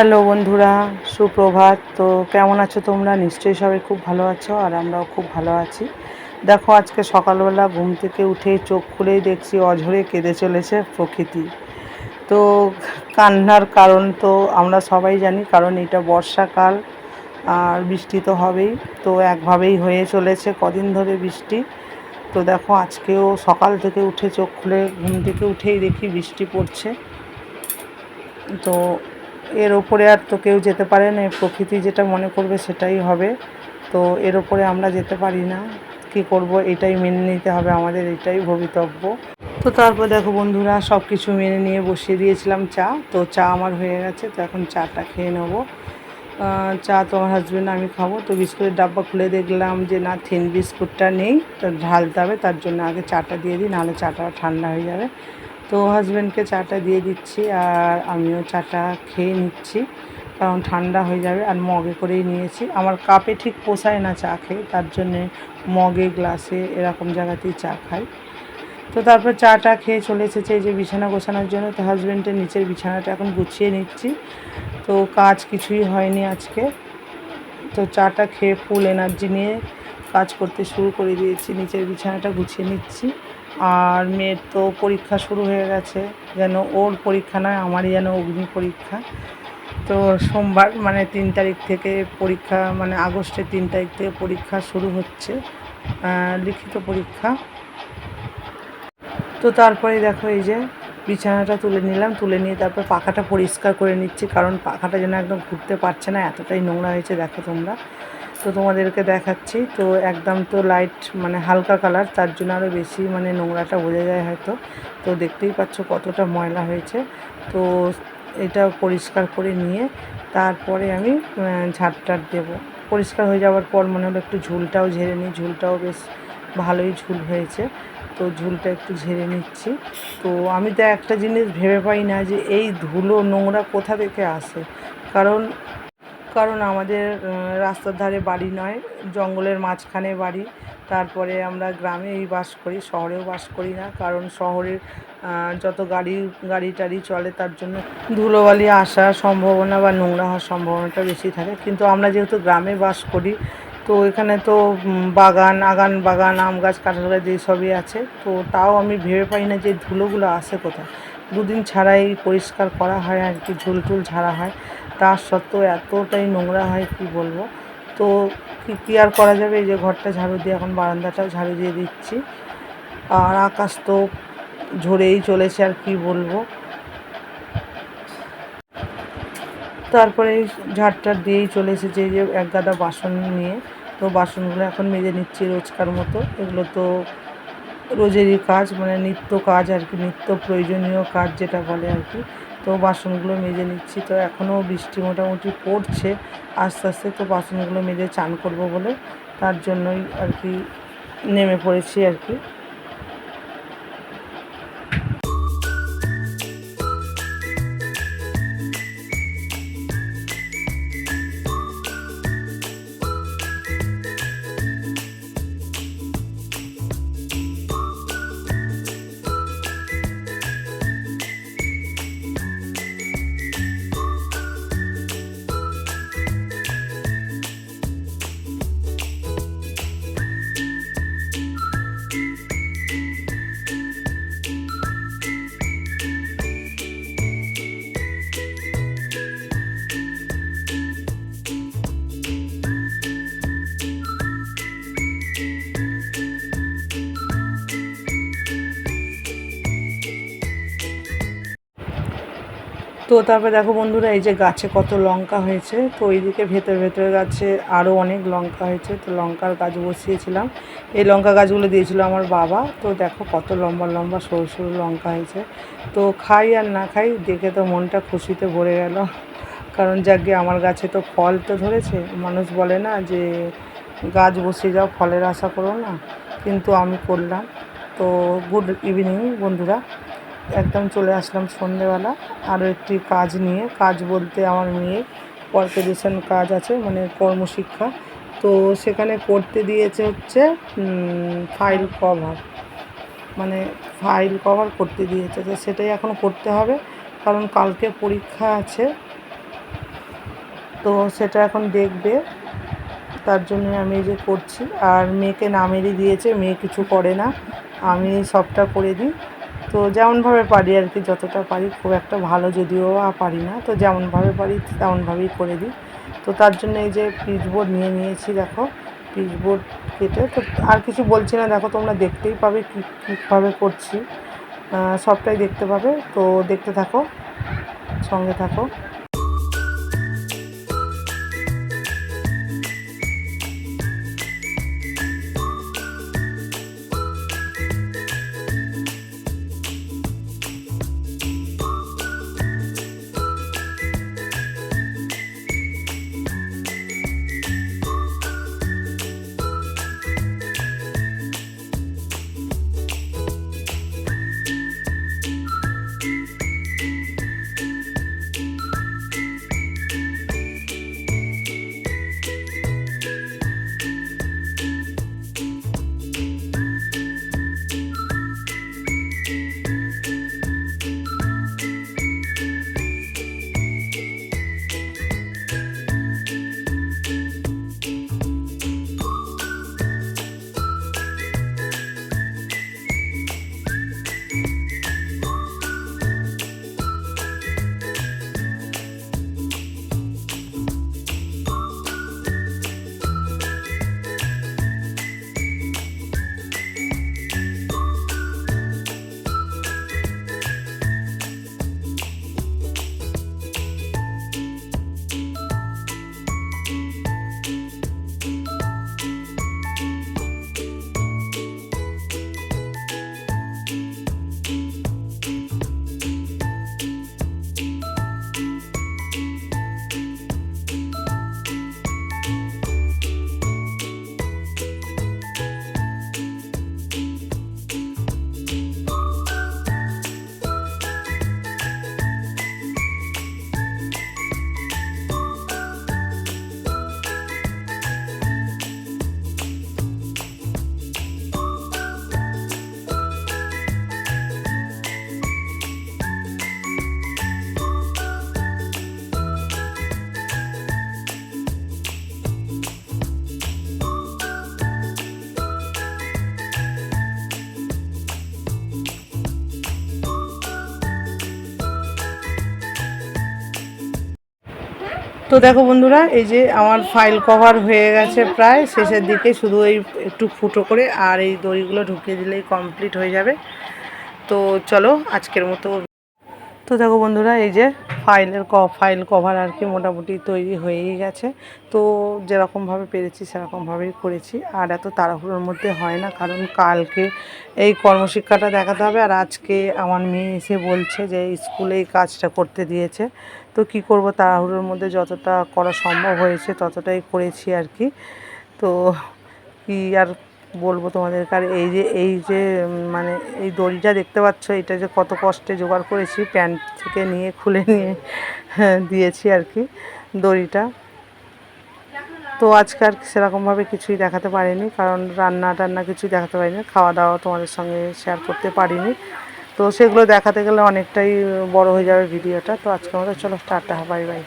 Hello বন্ধুরা, সুপ্রভাত। তো কেমন আছো তোমরা? নিশ্চয়ই সবাই খুব ভালো আছো, আর আমরাও খুব ভালো আছি। দেখো, আজকে সকালবেলা ঘুম থেকে উঠে চোখ খুলেই দেখছি অঝরে কেঁদে চলেছে প্রকৃতি। তো কান্নার কারণ তো আমরা সবাই জানি, কারণ এটা বর্ষাকাল আর বৃষ্টি তো হবেই। তো একভাবেই হয়ে চলেছে কদিন ধরে বৃষ্টি। তো দেখো, আজকেও সকাল থেকে উঠে চোখ খুলে ঘুম থেকে উঠেই দেখি বৃষ্টি পড়ছে। তো এর ওপরে আর তো কেউ যেতে পারে না, প্রকৃতি যেটা মনে করবে সেটাই হবে। তো এর ওপরে আমরা যেতে পারি না, কি করব, এটাই মেনে নিতে হবে আমাদের, এটাই ভবিতব্য। তো তারপর দেখো বন্ধুরা, সব কিছু মেনে নিয়ে বসিয়ে দিয়েছিলাম চা। তো চা আমার হয়ে গেছে, তো এখন চাটা খেয়ে নেবো। চা তো আমার হাজব্যান্ড আমি খাবো। তো বিস্কুটের ডাব্বা খুলে দেখলাম যে না, থিন বিস্কুটটা নেই, তো ঢালতে হবে, তার জন্য আগে চাটা দিয়ে দিই, নাহলে চাটা ঠান্ডা হয়ে যাবে। তো হাজব্যান্ডকে চাটা দিয়ে দিচ্ছি, আর আমিও চাটা খেয়ে নিচ্ছি, কারণ ঠান্ডা হয়ে যাবে। আর মগে করেই নিয়েছি, আমার কাপে ঠিক পোষায় না চা খেয়ে, তার জন্যে মগে, গ্লাসে, এরকম জায়গাতেই চা খাই। তো তারপর চাটা খেয়ে চলে এসেছে এই যে বিছানা গোছানোর জন্য। তো হাজব্যান্ডের নিচের বিছানাটা এখন গুছিয়ে নিচ্ছি। তো কাজ কিছুই হয়নি আজকে। তো চাটা খেয়ে ফুল এনার্জি নিয়ে কাজ করতে শুরু করে দিয়েছি, নিচের বিছানাটা গুছিয়ে নিচ্ছি। আর মেয়ের তো পরীক্ষা শুরু হয়ে গেছে, যেন ওর পরীক্ষা নয়, আমারই যেন অগ্নি পরীক্ষা। তো সোমবার মানে 3 তারিখ থেকে পরীক্ষা, মানে আগস্টের 3 তারিখ থেকে পরীক্ষা শুরু হচ্ছে, লিখিত পরীক্ষা। তো তারপরে দেখো, এই যে বিছানাটা তুলে নিলাম, তুলে নিয়ে তারপর পাখাটা পরিষ্কার করে নিচ্ছি, কারণ পাখাটা যেন একদম ঘুরতে পারছে না, এতটাই নোংরা হয়েছে দেখো তোমরা। তো তোমাদেরকে দেখাচ্ছি। তো একদম তো লাইট মানে হালকা কালার, তার জন্য আরও বেশি মানে নোংরাটা বোঝা যায় হয়তো। তো দেখতেই পাচ্ছ কতটা ময়লা হয়েছে। তো এটা পরিষ্কার করে নিয়ে তারপরে আমি ঝাঁট দেবো। পরিষ্কার হয়ে যাওয়ার পর মনে হলো একটু ঝুলটাও ঝেড়ে নিই, ঝুলটাও বেশ ভালোই ঝুল হয়েছে। তো ঝুলটা একটু ঝেড়ে নিচ্ছি। তো আমি তো একটা জিনিস ভেবে পাই না যে এই ধুলো নোংরা কোথা থেকে আসে। কারণ কারণ আমাদের রাস্তার ধারে বাড়ি নয়, জঙ্গলের মাঝখানে বাড়ি। তারপরে আমরা গ্রামেই বাস করি, শহরেও বাস করি না, কারণ শহরের যত গাড়ি টাড়ি চলে, তার জন্য ধুলোবালি আসার সম্ভাবনা বা নোংরা হওয়ার সম্ভাবনাটা বেশি থাকে। কিন্তু আমরা যেহেতু গ্রামে বাস করি, তো এখানে তো বাগান, আম গাছ, কাঁঠাল গাছ যেসবই আছে। তো তাও আমি ভেবে পাই না যে ধুলোগুলো আসে কোথায়। দুদিন ছাড়াই পরিষ্কার করা হয় আর কি, ঝুল ঝাড়া হয়, তার সত্ত্বেও এতটাই নোংরা হয় কি বলবো। তো কী আর করা যাবে, এই যে ঘরটা ঝাড়ু দিয়ে এখন বারান্দাটাও ঝাড়ু দিয়ে দিচ্ছি। আর আকাশ তো ঝরেই চলেছে, আর কি বলবো। তারপরে ঝাড়টা দিয়েই চলে এসেছে এই যে এক গাদা বাসন নিয়ে। তো বাসনগুলো এখন মেজে নিচ্ছি রোজকার মতো। এগুলো তো রোজেরই কাজ, মানে নিত্য কাজ আর কি, নিত্য প্রয়োজনীয় কাজ যেটা বলে আর কি। তো বাসনগুলো মেজে নিচ্ছি। তো এখনও বৃষ্টি মোটামুটি পড়ছে আস্তে আস্তে। তো বাসনগুলো মেজে চান করব বলে, তার জন্যই আর কি নেমে পড়েছি আর কি। তো তারপরে দেখো বন্ধুরা, এই যে গাছে কত লঙ্কা হয়েছে। তো এইদিকে ভেতরে গাছে আরও অনেক লঙ্কা হয়েছে। তো লঙ্কার গাছ বসিয়েছিলাম, এই লঙ্কা গাছগুলো দিয়েছিল আমার বাবা। তো দেখো কত লম্বা লম্বা সরু সরু লঙ্কা হয়েছে। তো খাই আর না খাই, দেখে তো মনটা খুশিতে ভরে গেল, কারণ যাকে আমার গাছে তো ফল তো ধরেছে। মানুষ বলে না যে গাছ বসিয়ে যাও, ফলের আশা করো না, কিন্তু আমি করলাম। তো গুড ইভিনিং বন্ধুরা, একদম চলে আসলাম সন্ধেবেলা আরও একটি কাজ নিয়ে। কাজ বলতে আমার মেয়ের কর্পোরেশন কাজ আছে, মানে কর্মশিক্ষা। তো সেখানে করতে দিয়েছে হচ্ছে ফাইল কভার, মানে ফাইল কভার করতে দিয়েছে। তো সেটাই এখন করতে হবে, কারণ কালকে পরীক্ষা আছে। তো সেটা এখন দেখবে, তার জন্য আমি এই যে করছি। আর মেয়েকে নামেরই দিয়েছে, মেয়ে কিছু করে না, আমি সবটা করে দিই। তো যেমনভাবে পারি আর কি, যতটা পারি, খুব একটা ভালো যদিও পারি না, তো যেমনভাবে পারি তেমনভাবেই করে দিই। তো তার জন্য এই যে পিচবোর্ড নিয়ে নিয়েছি, দেখো পিচবোর্ড কেটে, তো আর কিছু বলছি না, দেখো তোমরা দেখতেই পাবে কীভাবে করছি, সবটাই দেখতে পাবে। তো দেখতে থাকো, সঙ্গে থাকো। তো দেখো বন্ধুরা, এই যে আমার ফাইল কভার হয়ে গেছে প্রায় শেষের দিকে, শুধু এই একটু ফুটো করে আর এই দড়িগুলো ঢুকিয়ে দিলেই কমপ্লিট হয়ে যাবে। তো চলো আজকের মতো। তো দেখো বন্ধুরা, এই যে ফাইল কভার আর কি মোটামুটি তৈরি হয়েই গেছে। তো যেরকমভাবে পেরেছি সেরকমভাবেই করেছি, আর এত তাড়াহুড়োর মধ্যে হয় না, কারণ কালকে এই কর্মশিক্ষাটা দেখাতে হবে, আর আজকে আমার মেয়ে এসে বলছে যে স্কুলে এই কাজটা করতে দিয়েছে। তো কি করব, তাড়াহুড়োর মধ্যে যতটা করা সম্ভব হয়েছে ততটাই করেছি আর কি। তো কি আর বলবো তোমাদেরকে। আর এই যে মানে এই দড়িটা দেখতে পাচ্ছ, এটা যে কত কষ্টে জোগাড় করেছি, প্যান্ট থেকে নিয়ে খুলে নিয়ে দিয়েছি আর কি দড়িটা। তো আজকে আর সেরকমভাবে কিছুই দেখাতে পারিনি, কারণ রান্না কিছুই দেখাতে পারিনি, খাওয়া দাওয়া তোমাদের সঙ্গে শেয়ার করতে পারিনি। তো সেগুলো দেখাতে গেলে অনেকটাই বড় হয়ে যাবে ভিডিওটা। তো আজকের মতো চলো টাটা, বাই বাই।